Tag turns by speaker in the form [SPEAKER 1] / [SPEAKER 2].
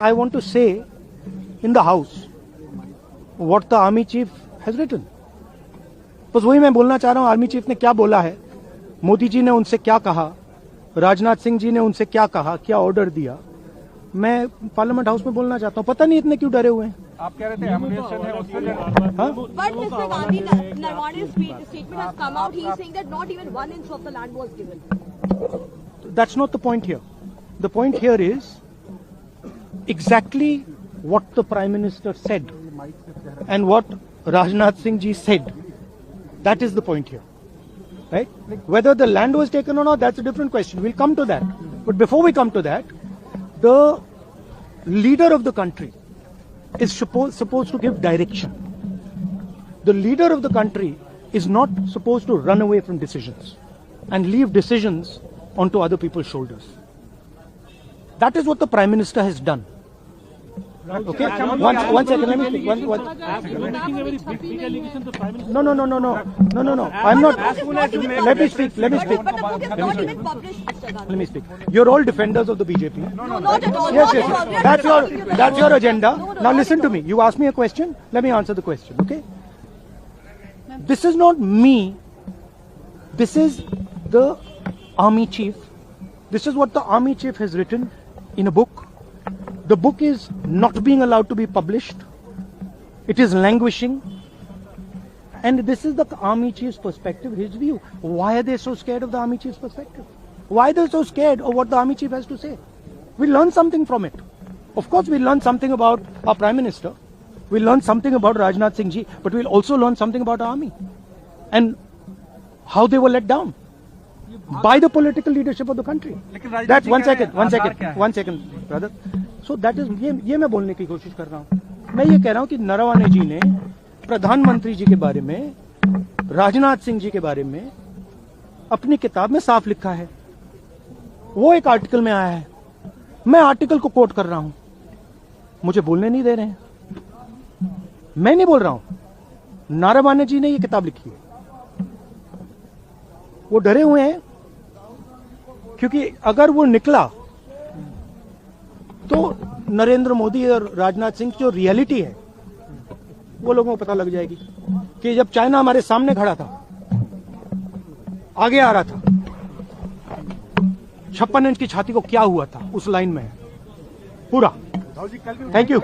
[SPEAKER 1] I want to say in the house what the army chief has written. बस वही मैं बोलना चाह रहा हूं, आर्मी चीफ ने क्या बोला है, मोदी जी ने उनसे क्या कहा, राजनाथ सिंह जी ने उनसे क्या कहा, क्या ऑर्डर दिया, मैं पार्लियामेंट हाउस में बोलना चाहता हूं। पता नहीं इतने क्यों डरे हुए हैं।
[SPEAKER 2] आप कह रहे थे एमुनेशन है उससे
[SPEAKER 3] But Mr. Gandhi, Narwane's statement has come out. He is saying that not even 1 inch of the land was given.
[SPEAKER 1] That's not the point here. The point here is exactly what the Prime Minister said and what Rajnath Singh ji said. That is the point here, right? Whether the land was taken or not, that's a different question. We'll come to that. But before we come to that, the leader of the country is supposed to give direction. The leader of the country is not supposed to run away from decisions and leave decisions onto other people's shoulders. That is what the Prime Minister has done. Okay, one second, let me speak. No. I'm not. Let me speak.
[SPEAKER 3] But the book is not even published, Mr. Gandhi.
[SPEAKER 1] Let me speak. You're all defenders of the BJP.
[SPEAKER 3] No, not at all.
[SPEAKER 1] Yes.
[SPEAKER 3] Not at all.
[SPEAKER 1] That's your agenda.
[SPEAKER 3] No,
[SPEAKER 1] Now listen to me. You asked me a question. Let me answer the question. Okay. This is not me. This is the army chief. This is what the army chief has written in a book. The book is not being allowed to be published. It is languishing. And this is the army chief's perspective, his view. Why are they so scared of the army chief's perspective? Why are they so scared of what the army chief has to say? We learn something from it. Of course, we learn something about our Prime Minister. We learn something about Rajnath Singh ji, but we'll also learn something about our army and how they were let down by the political leadership of the country. That's one second, brother. So that is ये मैं बोलने की कोशिश कर रहा हूँ। मैं ये कह रहा हूँ कि नरवाने जी ने प्रधानमंत्री जी के बारे में, राजनाथ सिंह जी के बारे में अपनी किताब में साफ लिखा है। वो एक आर्टिकल में आया है, मैं आर्टिकल को कोट कर रहा हूं, मुझे बोलने नहीं दे रहे हैं। मैं नहीं बोल रहा हूं, नारावाने जी ने ये किताब लिखी है। वो डरे हुए हैं क्योंकि अगर वो निकला तो नरेंद्र मोदी और राजनाथ सिंह की जो रियलिटी है वो लोगों को पता लग जाएगी कि जब चाइना हमारे सामने खड़ा था, आगे आ रहा था, 56 इंच की छाती को क्या हुआ था, उस लाइन में है पूरा। Thank you.